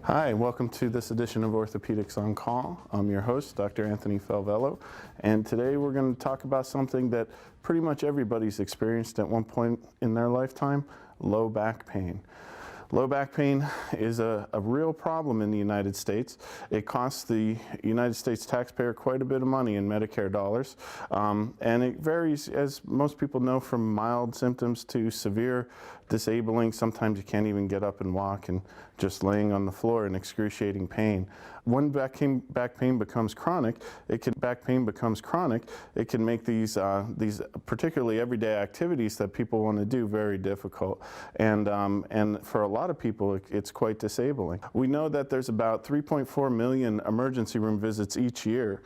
Hi, welcome to this edition of Orthopedics on Call. I'm your host, Dr. Anthony Falvello, and today we're going to talk about something that pretty much everybody's experienced at one point in their lifetime: low back pain. Low back pain is a real problem in the United States. It costs the United States taxpayer quite a bit of money in Medicare dollars, and it varies, as most people know, from mild symptoms to severe, disabling. Sometimes you can't even get up and walk and just laying on the floor in excruciating pain. When back pain becomes chronic, it can make these particularly everyday activities that people want to do very difficult, and for a lot of people it's quite disabling. We know that there's about 3.4 million emergency room visits each year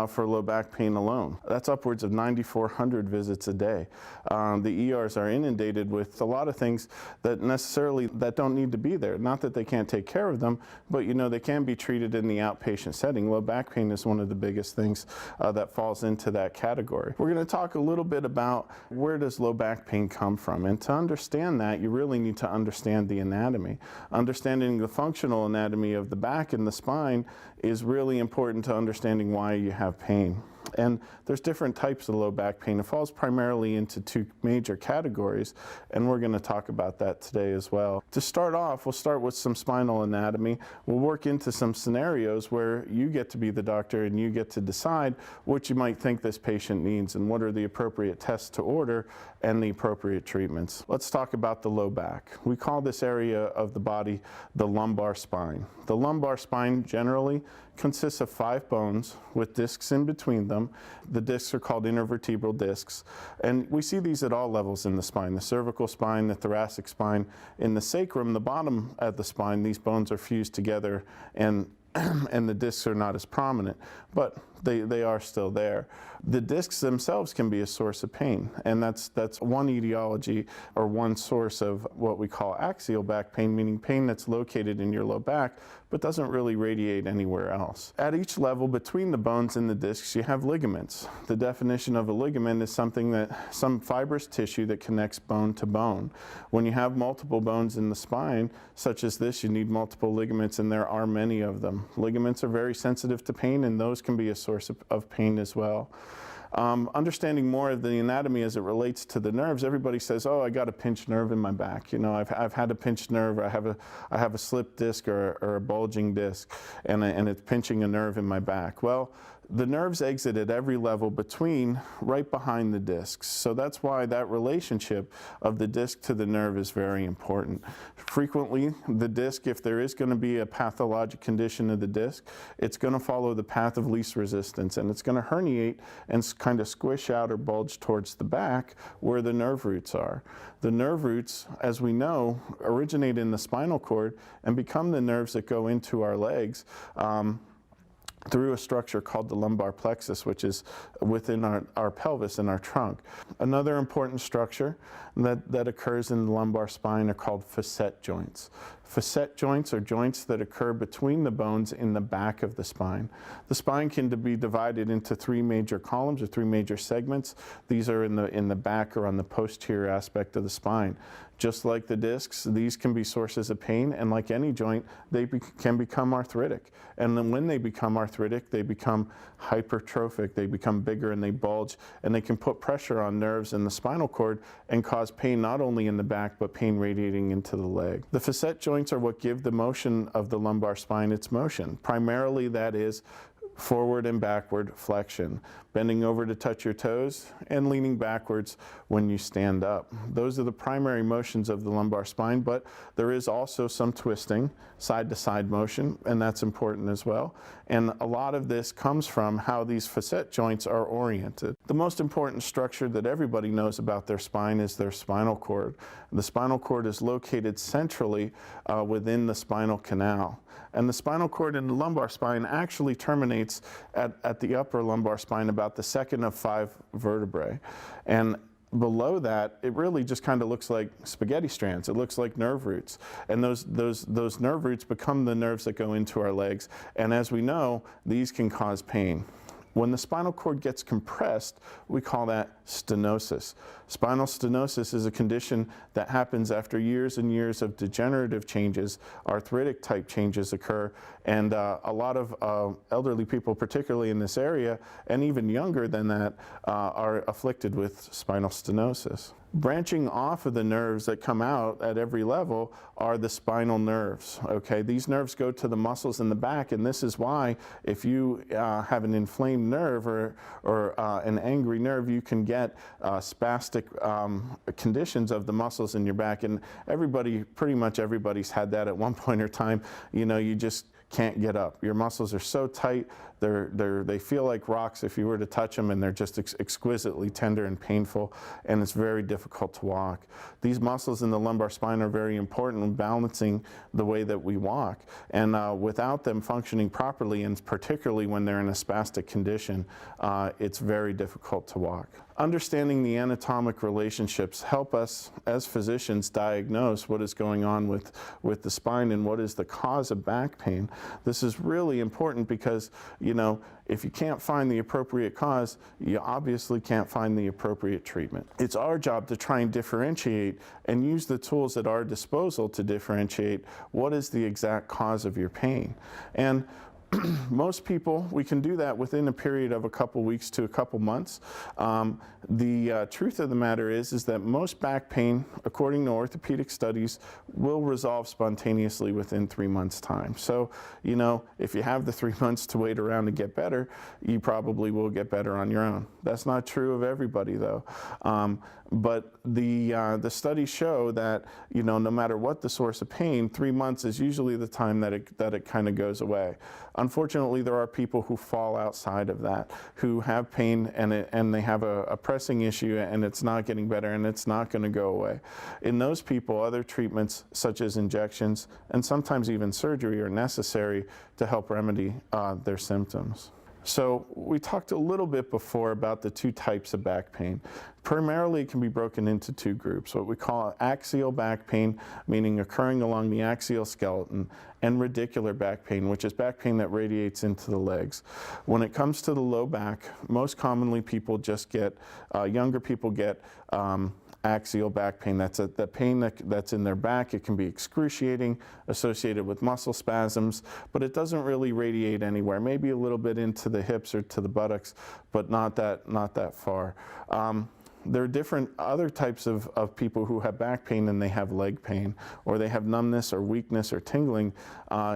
for low back pain alone. That's upwards of 9,400 visits a day. The ERs are inundated with a lot of things that don't need to be there. Not that they can't take care of them, but they can be treated in the outpatient setting. Low back pain is one of the biggest things that falls into that category. We're going to talk a little bit about where does low back pain come from, and to understand that, you really need to understand the anatomy. Understanding the functional anatomy of the back and the spine is really important to understanding why you have pain. And there's different types of low back pain. It falls primarily into two major categories, and we're going to talk about that today as well. To start off, we'll start with some spinal anatomy. We'll work into some scenarios where you get to be the doctor and you get to decide what you might think this patient needs and what are the appropriate tests to order and the appropriate treatments. Let's talk about the low back. We call this area of the body the lumbar spine. The lumbar spine generally consists of 5 bones with discs in between them. The discs are called intervertebral discs, and we see these at all levels in the spine: the cervical spine, the thoracic spine. In the sacrum, the bottom of the spine, these bones are fused together, and the discs are not as prominent, but they are still there. The discs themselves can be a source of pain, and that's one etiology or one source of what we call axial back pain, meaning pain that's located in your low back but doesn't really radiate anywhere else. At each level between the bones and the discs, you have ligaments. The definition of a ligament is some fibrous tissue that connects bone to bone. When you have multiple bones in the spine, such as this, you need multiple ligaments, and there are many of them. Ligaments are very sensitive to pain, and those can be a source of pain as well. Understanding more of the anatomy as it relates to the nerves, everybody says, "Oh, I got a pinched nerve in my back. I've had a pinched nerve. I have a slipped disc or a bulging disc, and it's pinching a nerve in my back." Well, the nerves exit at every level right behind the discs. So that's why that relationship of the disc to the nerve is very important. Frequently, the disc, if there is going to be a pathologic condition of the disc, it's going to follow the path of least resistance, and it's going to herniate and kind of squish out or bulge towards the back where the nerve roots are. The nerve roots, as we know, originate in the spinal cord and become the nerves that go into our legs through a structure called the lumbar plexus, which is within our pelvis and our trunk. Another important structure that occurs in the lumbar spine are called facet joints. Facet joints are joints that occur between the bones in the back of the spine. The spine can be divided into 3 major columns or 3 major segments. These are in the back or on the posterior aspect of the spine. Just like the discs, these can be sources of pain, and like any joint, they can become arthritic. And then when they become arthritic, they become hypertrophic, they become bigger and they bulge, and they can put pressure on nerves in the spinal cord and cause pain not only in the back, but pain radiating into the leg. The facet joints are what give the motion of the lumbar spine its motion. Primarily, that is forward and backward flexion, bending over to touch your toes, and leaning backwards when you stand up. Those are the primary motions of the lumbar spine, but there is also some twisting, side-to-side motion, and that's important as well. And a lot of this comes from how these facet joints are oriented. The most important structure that everybody knows about their spine is their spinal cord. The spinal cord is located centrally within the spinal canal. And the spinal cord in the lumbar spine actually terminates at the upper lumbar spine, about the second of 5 vertebrae. And below that, it really just kind of looks like spaghetti strands. It looks like nerve roots. And those nerve roots become the nerves that go into our legs. And as we know, these can cause pain. When the spinal cord gets compressed, we call that stenosis. Spinal stenosis is a condition that happens after years and years of degenerative changes. Arthritic type changes occur, and a lot of elderly people, particularly in this area, and even younger than that, are afflicted with spinal stenosis. Branching off of the nerves that come out at every level are the spinal nerves, okay? These nerves go to the muscles in the back, and this is why if you have an inflamed nerve or an angry nerve, you can get spastic conditions of the muscles in your back. And everybody, pretty much everybody's had that at one point or time. You know, you just can't get up. Your muscles are so tight, they feel like rocks if you were to touch them, and they're just exquisitely tender and painful, and it's very difficult to walk. These muscles in the lumbar spine are very important in balancing the way that we walk, and without them functioning properly, and particularly when they're in a spastic condition, it's very difficult to walk. Understanding the anatomic relationships help us as physicians diagnose what is going on with the spine and what is the cause of back pain. This is really important because, you know, if you can't find the appropriate cause, you obviously can't find the appropriate treatment. It's our job to try and differentiate and use the tools at our disposal to differentiate what is the exact cause of your pain. And most people, we can do that within a period of a couple weeks to a couple months. The truth of the matter is that most back pain, according to orthopedic studies, will resolve spontaneously within 3 months' time. So, you know, if you have the 3 months to wait around to get better, you probably will get better on your own. That's not true of everybody, though. But the studies show that, you know, no matter what the source of pain, 3 months is usually the time that it kind of goes away. Unfortunately, there are people who fall outside of that, who have pain and they have a pressing issue and it's not getting better and it's not going to go away. In those people, other treatments such as injections and sometimes even surgery are necessary to help remedy their symptoms. So we talked a little bit before about the two types of back pain. Primarily, it can be broken into two groups, what we call axial back pain, meaning occurring along the axial skeleton, and radicular back pain, which is back pain that radiates into the legs. When it comes to the low back, most commonly people just get, younger people get axial back pain. That's the pain that's in their back. It can be excruciating, associated with muscle spasms, but it doesn't really radiate anywhere. Maybe a little bit into the hips or to the buttocks, but not that far. There are different other types of people who have back pain and they have leg pain, or they have numbness or weakness or tingling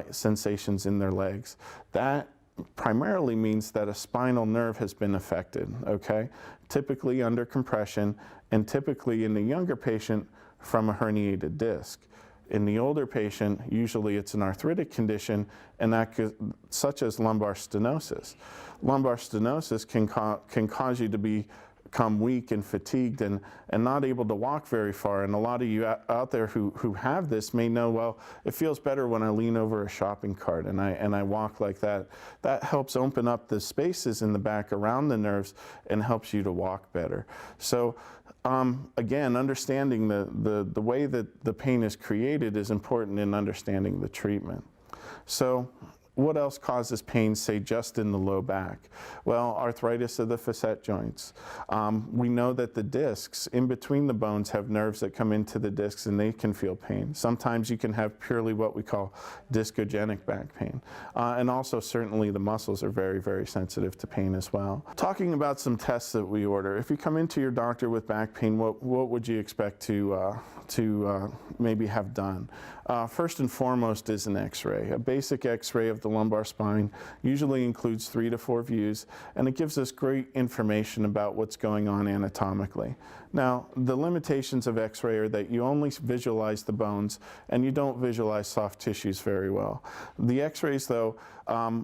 sensations in their legs. That primarily means that a spinal nerve has been affected, okay? Typically under compression, and typically in the younger patient from a herniated disc. In the older patient, usually it's an arthritic condition, and such as lumbar stenosis. Lumbar stenosis can cause you to become weak and fatigued and not able to walk very far. And a lot of you out there who have this may know, well, it feels better when I lean over a shopping cart and I walk like that. That helps open up the spaces in the back around the nerves and helps you to walk better. So again, understanding the way that the pain is created is important in understanding the treatment. So what else causes pain, say, just in the low back? Well, arthritis of the facet joints. We know that the discs in between the bones have nerves that come into the discs and they can feel pain. Sometimes you can have purely what we call discogenic back pain. And also certainly the muscles are very, very sensitive to pain as well. Talking about some tests that we order. If you come into your doctor with back pain, what would you expect to maybe have done? First and foremost is an x-ray. A basic x-ray of the lumbar spine usually includes 3 to 4 views, and it gives us great information about what's going on anatomically. Now, the limitations of x-ray are that you only visualize the bones and you don't visualize soft tissues very well. The x-rays, though,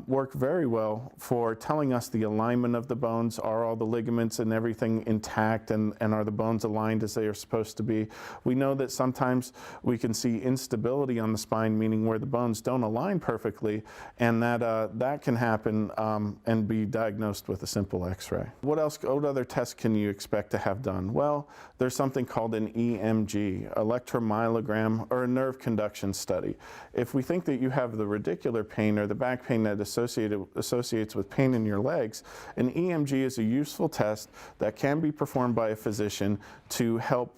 work very well for telling us the alignment of the bones. Are all the ligaments and everything intact, and are the bones aligned as they are supposed to be? We know know that sometimes we can see instability on the spine, meaning where the bones don't align perfectly, and that can happen and be diagnosed with a simple x-ray. What other tests can you expect to have done? Well, there's something called an EMG, electromyogram, or a nerve conduction study. If we think that you have the radicular pain or the back pain that associates with pain in your legs, an EMG is a useful test that can be performed by a physician to help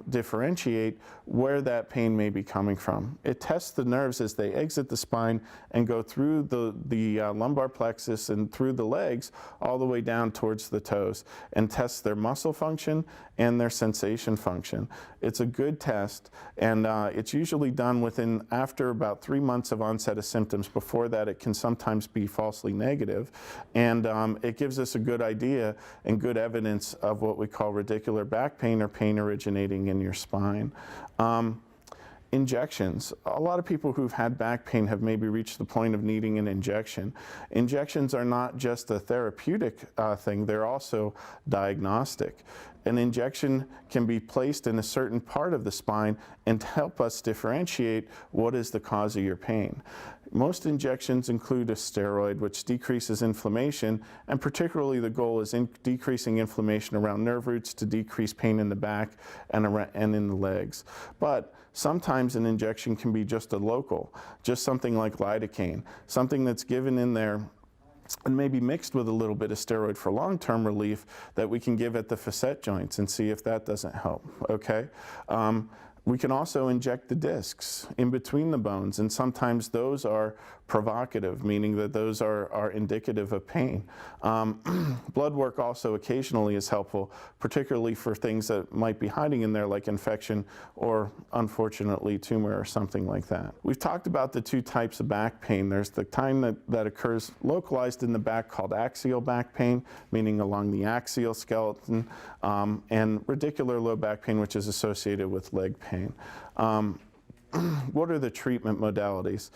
differentiate where that pain may be coming from. It tests the nerves as they exit the spine and go through the lumbar plexus and through the legs all the way down towards the toes, and tests their muscle function and their sensation function. It's a good test, and it's usually done after about 3 months of onset of symptoms. Before that, it can sometimes be falsely negative, and it gives us a good idea and good evidence of what we call radicular back pain or pain originating in your spine. Injections. A lot of people who've had back pain have maybe reached the point of needing an injection. Injections are not just a therapeutic thing, they're also diagnostic. An injection can be placed in a certain part of the spine and help us differentiate what is the cause of your pain. Most injections include a steroid, which decreases inflammation, and particularly the goal is decreasing inflammation around nerve roots to decrease pain in the back and in the legs. But sometimes an injection can be just a local, just something like lidocaine, something that's given in there and maybe mixed with a little bit of steroid for long-term relief that we can give at the facet joints and see if that doesn't help, okay? We can also inject the discs in between the bones, and sometimes those are provocative, meaning that those are indicative of pain. Blood work also occasionally is helpful, particularly for things that might be hiding in there like infection or, unfortunately, tumor or something like that. We've talked about the two types of back pain. There's the kind that occurs localized in the back called axial back pain, meaning along the axial skeleton, and radicular low back pain, which is associated with leg pain. What are the treatment modalities?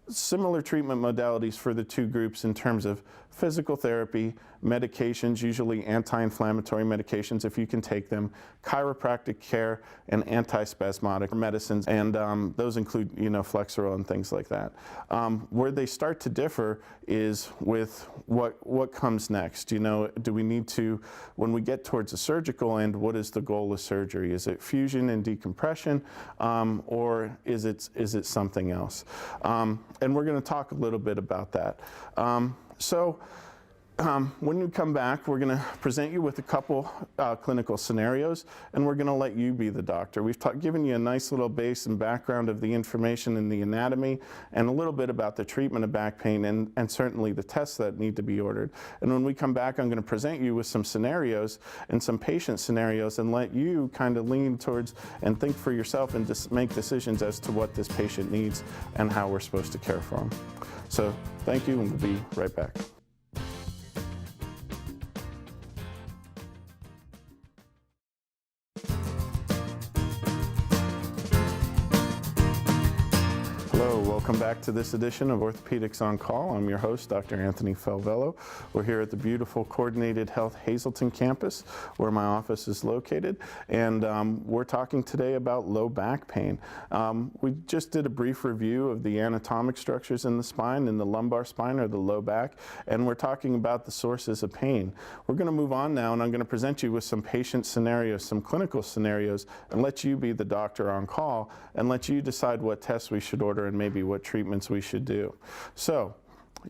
Similar treatment modalities for the two groups in terms of physical therapy, medications, usually anti-inflammatory medications if you can take them, chiropractic care, and antispasmodic medicines, and those include, Flexeril and things like that. Where they start to differ is with what comes next. Do we need to, when we get towards the surgical end, what is the goal of surgery? Is it fusion and decompression, or is it something else? And we're going to talk a little bit about that. When you come back, we're going to present you with a couple clinical scenarios, and we're going to let you be the doctor. We've given you a nice little base and background of the information in the anatomy and a little bit about the treatment of back pain and certainly the tests that need to be ordered. And when we come back, I'm going to present you with some scenarios and some patient scenarios and let you kind of lean towards and think for yourself and just make decisions as to what this patient needs and how we're supposed to care for them. So thank you, and we'll be right back. Welcome back to this edition of Orthopedics on Call. I'm your host, Dr. Anthony Falvello. We're here at the beautiful Coordinated Health Hazleton campus, where my office is located, and we're talking today about low back pain. We just did a brief review of the anatomic structures in the spine, in the lumbar spine or the low back, and we're talking about the sources of pain. We're going to move on now, and I'm going to present you with some patient scenarios, some clinical scenarios, and let you be the doctor on call and let you decide what tests we should order and maybe what treatments we should do. So,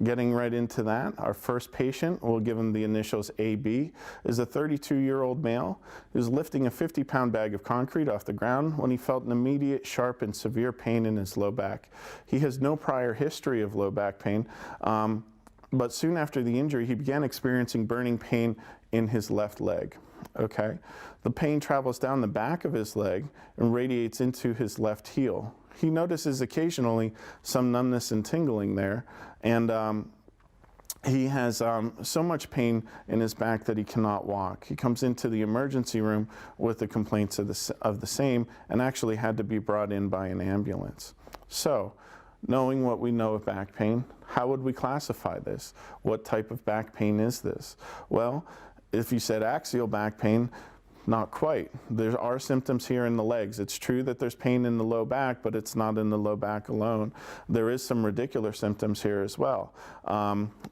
getting right into that, our first patient, we'll give him the initials AB, is a 32-year-old male who's lifting a 50-pound bag of concrete off the ground when he felt an immediate, sharp, and severe pain in his low back. He has no prior history of low back pain, but soon after the injury, he began experiencing burning pain in his left leg. Okay, the pain travels down the back of his leg and radiates into his left heel. He notices occasionally some numbness and tingling there, and he has so much pain in his back that he cannot walk. He comes into the emergency room with the complaints of the same, and actually had to be brought in by an ambulance. So, knowing what we know of back pain, how would we classify this? What type of back pain is this? Well, if you said axial back pain, Not quite. There are symptoms here in the legs. It's true that there's pain in the low back, but it's not in the low back alone. There is some radicular symptoms here as well,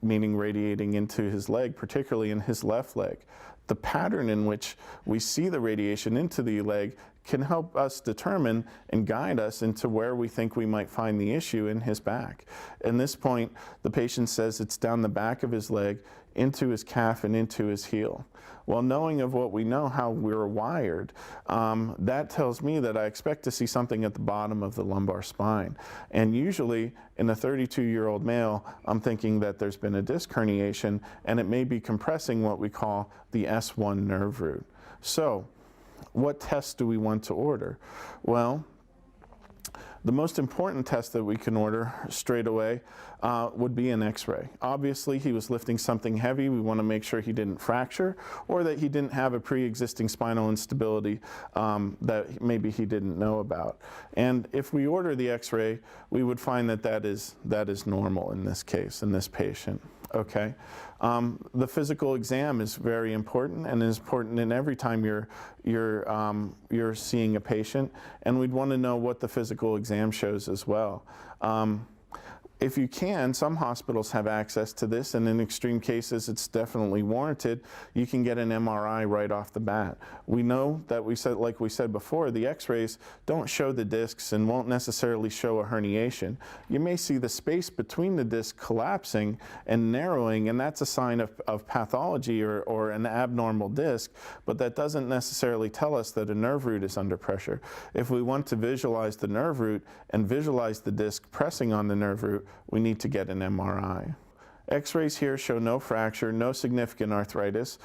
meaning radiating into his leg, particularly in his left leg. The pattern in which we see the radiation into the leg can help us determine and guide us into where we think we might find the issue in his back. At this point, the patient says it's down the back of his leg, into his calf and into his heel. Well, knowing of what we know, how we're wired, that tells me that I expect to see something at the bottom of the lumbar spine. And usually in a 32-year-old male, I'm thinking that there's been a disc herniation and it may be compressing what we call the S1 nerve root. So what tests do we want to order? Well, the most important test that we can order straight away would be an x-ray. Obviously, he was lifting something heavy. We want to make sure he didn't fracture or that he didn't have a pre-existing spinal instability that maybe he didn't know about. And if we order the x-ray, we would find that that is normal in this case, in this patient. Okay. The physical exam is very important and is important in every time you're seeing a patient, and we'd want to know what the physical exam shows as well. If you can, some hospitals have access to this, and in extreme cases it's definitely warranted. You can get an MRI right off the bat. We know that like we said before, the x-rays don't show the discs and won't necessarily show a herniation. You may see the space between the discs collapsing and narrowing, and that's a sign of pathology or an abnormal disc, but that doesn't necessarily tell us that a nerve root is under pressure. If we want to visualize the nerve root and visualize the disc pressing on the nerve root, we need to get an MRI. X-rays here show no fracture, no significant arthritis.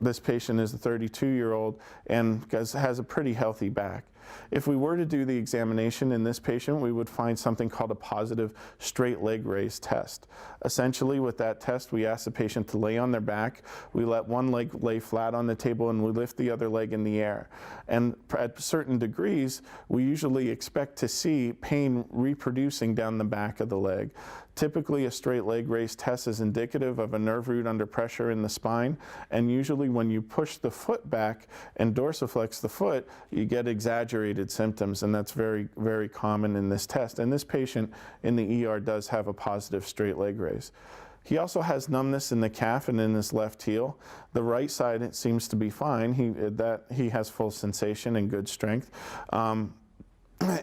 This patient is a 32-year-old and has a pretty healthy back. If we were to do the examination in this patient, we would find something called a positive straight leg raise test. Essentially, with that test, we ask the patient to lay on their back. We let one leg lay flat on the table and we lift the other leg in the air. And at certain degrees, we usually expect to see pain reproducing down the back of the leg. Typically, a straight leg raise test is indicative of a nerve root under pressure in the spine, and usually when you push the foot back and dorsiflex the foot, you get exaggerated symptoms, and that's very, very common in this test. And this patient in the ER does have a positive straight leg raise. He also has numbness in the calf and in his left heel. The right side, it seems to be fine. He has full sensation and good strength.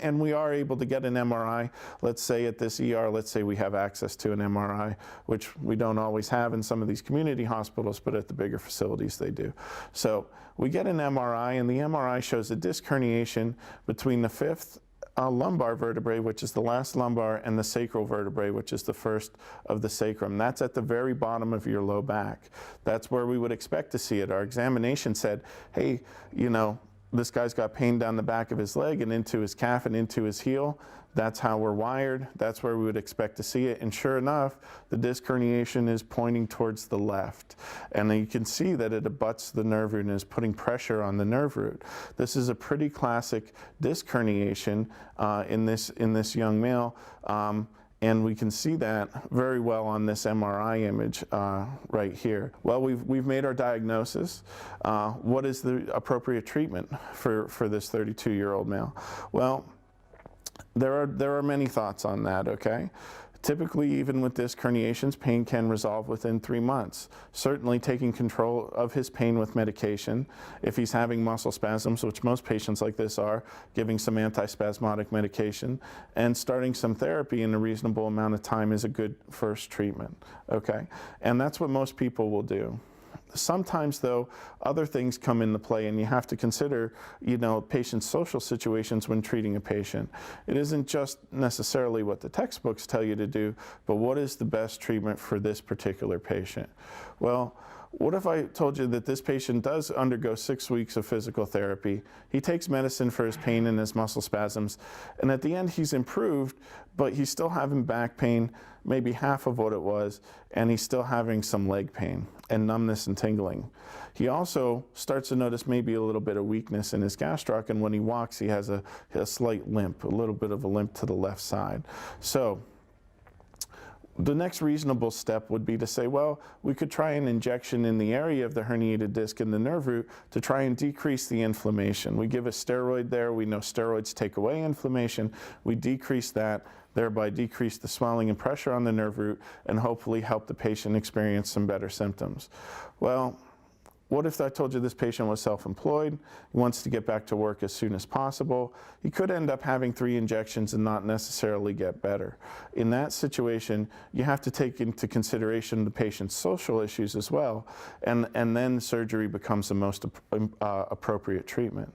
And we are able to get an MRI. Let's say at this ER, let's say we have access to an MRI, which we don't always have in some of these community hospitals, but at the bigger facilities they do. So we get an MRI, and the MRI shows a disc herniation between the fifth lumbar vertebrae, which is the last lumbar, and the sacral vertebrae, which is the first of the sacrum. That's at the very bottom of your low back. That's where we would expect to see it. Our examination said, hey, you know, this guy's got pain down the back of his leg and into his calf and into his heel. That's how we're wired. That's where we would expect to see it. And sure enough, the disc herniation is pointing towards the left. And then you can see that it abuts the nerve root and is putting pressure on the nerve root. This is a pretty classic disc herniation in this young male. And we can see that very well on this MRI image right here. Well, we've made our diagnosis. What is the appropriate treatment for this 32-year-old male? Well, there are many thoughts on that, okay? Typically, even with disc herniations, pain can resolve within 3 months. Certainly taking control of his pain with medication. If he's having muscle spasms, which most patients like this are, giving some antispasmodic medication, and starting some therapy in a reasonable amount of time is a good first treatment, okay? And that's what most people will do. Sometimes, though, other things come into play, and you have to consider, you know, patient's social situations when treating a patient. It isn't just necessarily what the textbooks tell you to do, but what is the best treatment for this particular patient? Well, what if I told you that this patient does undergo 6 weeks of physical therapy, he takes medicine for his pain and his muscle spasms, and at the end he's improved, but he's still having back pain, maybe half of what it was, and he's still having some leg pain and numbness and tingling. He also starts to notice maybe a little bit of weakness in his gastroc, and when he walks he has a slight limp, a little bit of a limp to the left side. So The next reasonable step would be to say, well, we could try an injection in the area of the herniated disc in the nerve root to try and decrease the inflammation. We give a steroid there. We know steroids take away inflammation. We decrease that, thereby decrease the swelling and pressure on the nerve root, and hopefully help the patient experience some better symptoms. Well, what if I told you this patient was self-employed, he wants to get back to work as soon as possible? He could end up having 3 injections and not necessarily get better. In that situation, you have to take into consideration the patient's social issues as well, and then surgery becomes the most appropriate treatment.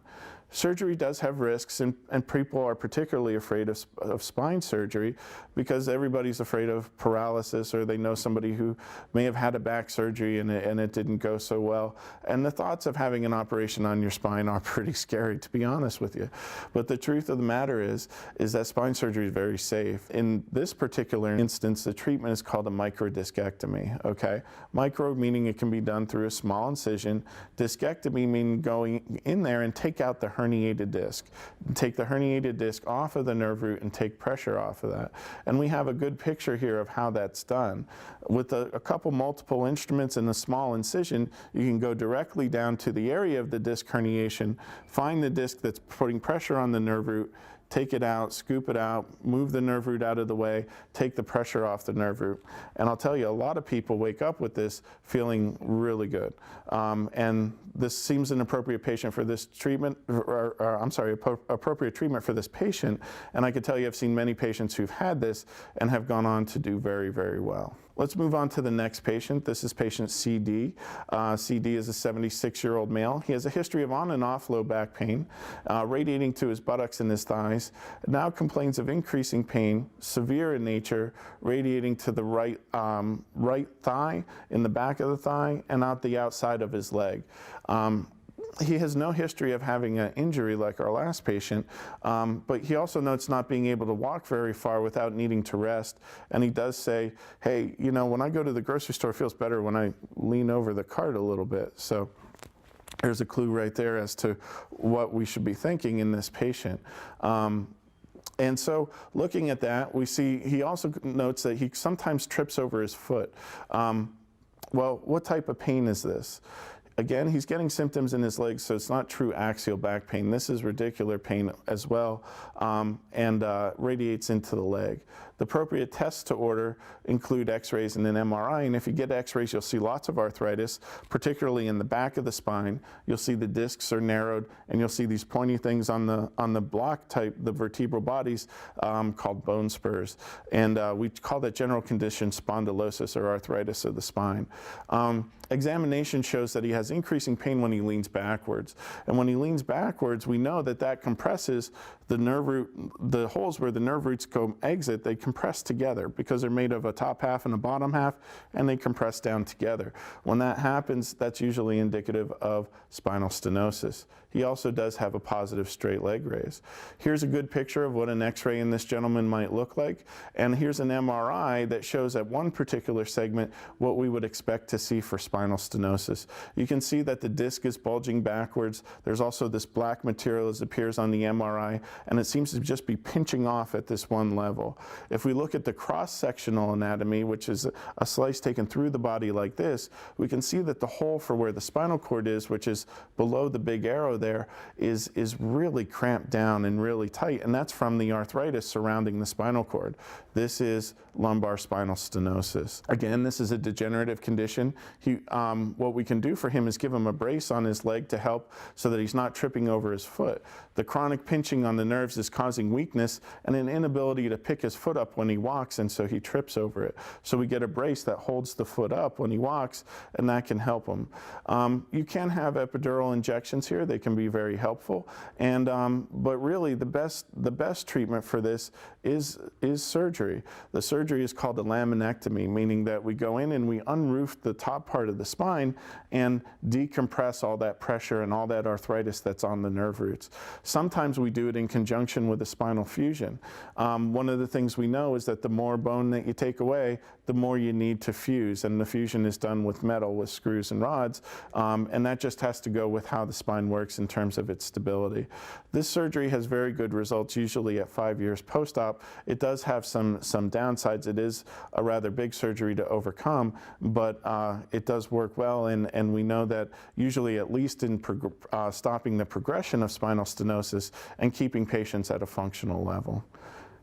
Surgery does have risks, and people are particularly afraid of spine surgery because everybody's afraid of paralysis, or they know somebody who may have had a back surgery and it didn't go so well. And the thoughts of having an operation on your spine are pretty scary, to be honest with you. But the truth of the matter is that spine surgery is very safe. In this particular instance, the treatment is called a microdiscectomy, okay? Micro meaning it can be done through a small incision. Discectomy meaning going in there and take out the herniated disc. Take the herniated disc off of the nerve root and take pressure off of that. And we have a good picture here of how that's done. With a couple multiple instruments and a small incision, you can go directly down to the area of the disc herniation, find the disc that's putting pressure on the nerve root, take it out, scoop it out, move the nerve root out of the way, take the pressure off the nerve root. And I'll tell you, a lot of people wake up with this feeling really good. And this seems an appropriate patient for this treatment, appropriate treatment for this patient. And I could tell you I've seen many patients who've had this and have gone on to do very, very well. Let's move on to the next patient. This is patient CD. CD is a 76-year-old male. He has a history of on and off low back pain, radiating to his buttocks and his thighs. Now complains of increasing pain, severe in nature, radiating to the right thigh, in the back of the thigh, and out the outside of his leg. He has no history of having an injury like our last patient, but he also notes not being able to walk very far without needing to rest. And he does say, hey, you know, when I go to the grocery store, it feels better when I lean over the cart a little bit. So there's a clue right there as to what we should be thinking in this patient. And so looking at that, we see he also notes that he sometimes trips over his foot. Well, what type of pain is this? Again, he's getting symptoms in his legs, so it's not true axial back pain. This is radicular pain as well, and radiates into the leg. The appropriate tests to order include x-rays and an MRI, and if you get x-rays, you'll see lots of arthritis, particularly in the back of the spine. You'll see the discs are narrowed, and you'll see these pointy things on the block type, the vertebral bodies, called bone spurs. And we call that general condition spondylosis, or arthritis of the spine. Examination shows that he has increasing pain when he leans backwards. And when he leans backwards, we know that that compresses the nerve root, the holes where the nerve roots go exit, they compress together because they're made of a top half and a bottom half, and they compress down together. When that happens, that's usually indicative of spinal stenosis. He also does have a positive straight leg raise. Here's a good picture of what an x-ray in this gentleman might look like. And here's an MRI that shows at one particular segment what we would expect to see for spinal stenosis. You can see that the disc is bulging backwards. There's also this black material as appears on the MRI, and it seems to just be pinching off at this one level. If we look at the cross-sectional anatomy, which is a slice taken through the body like this, we can see that the hole for where the spinal cord is, which is below the big arrow there, is really cramped down and really tight, and that's from the arthritis surrounding the spinal cord. This is lumbar spinal stenosis. Again, this is a degenerative condition. What we can do for him is give him a brace on his leg to help so that he's not tripping over his foot. The chronic pinching on the nerves is causing weakness and an inability to pick his foot up when he walks, and so he trips over it. So we get a brace that holds the foot up when he walks, and that can help him. You can have epidural injections here. They can be very helpful, and but really the best treatment for this is surgery. The surgery is called a laminectomy, meaning that we go in and we unroof the top part of the spine and decompress all that pressure and all that arthritis that's on the nerve roots. Sometimes we do it in conjunction with a spinal fusion. One of the things we know is that the more bone that you take away, the more you need to fuse, and the fusion is done with metal, with screws and rods, and that just has to go with how the spine works in terms of its stability. This surgery has very good results, usually at 5 years post-op. It does have some downsides. It is a rather big surgery to overcome, but it does work well, and we know that usually at least in stopping the progression of spinal stenosis and keeping patients at a functional level.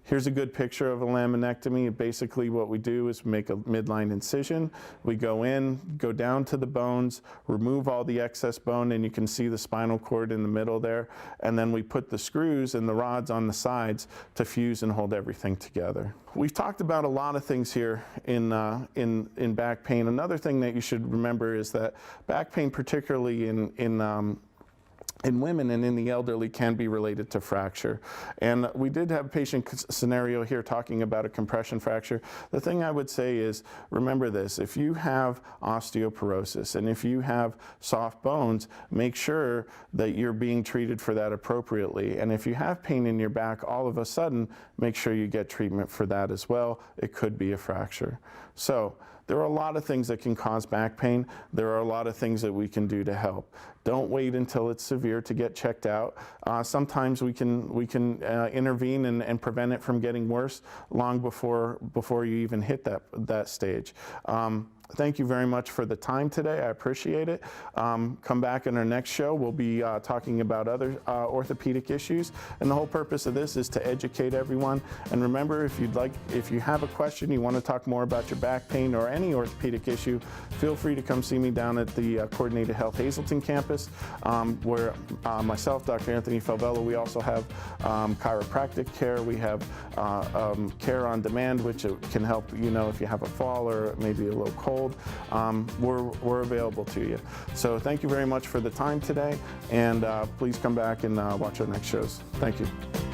Here's a good picture of a laminectomy. Basically what we do is make a midline incision. We go in, go down to the bones, remove all the excess bone, and you can see the spinal cord in the middle there. And then we put the screws and the rods on the sides to fuse and hold everything together. We've talked about a lot of things here in back pain. Another thing that you should remember is that back pain, particularly in women and in the elderly, can be related to fracture. And we did have a patient scenario here talking about a compression fracture. The thing I would say is, remember this: if you have osteoporosis and if you have soft bones, make sure that you're being treated for that appropriately. And if you have pain in your back all of a sudden, make sure you get treatment for that as well. It could be a fracture. So there are a lot of things that can cause back pain. There are a lot of things that we can do to help. Don't wait until it's severe to get checked out. Sometimes we can intervene and prevent it from getting worse long before you even hit that stage. Thank you very much for the time today. I appreciate it. Come back in our next show. We'll be talking about other orthopedic issues. And the whole purpose of this is to educate everyone. And remember, if you have a question, you want to talk more about your back pain or any orthopedic issue, feel free to come see me down at the Coordinated Health Hazleton campus, where myself, Dr. Anthony Falvello, we also have chiropractic care. We have care on demand, which can help, if you have a fall or maybe a little cold. We're available to you. So thank you very much for the time today, and please come back and watch our next shows. Thank you.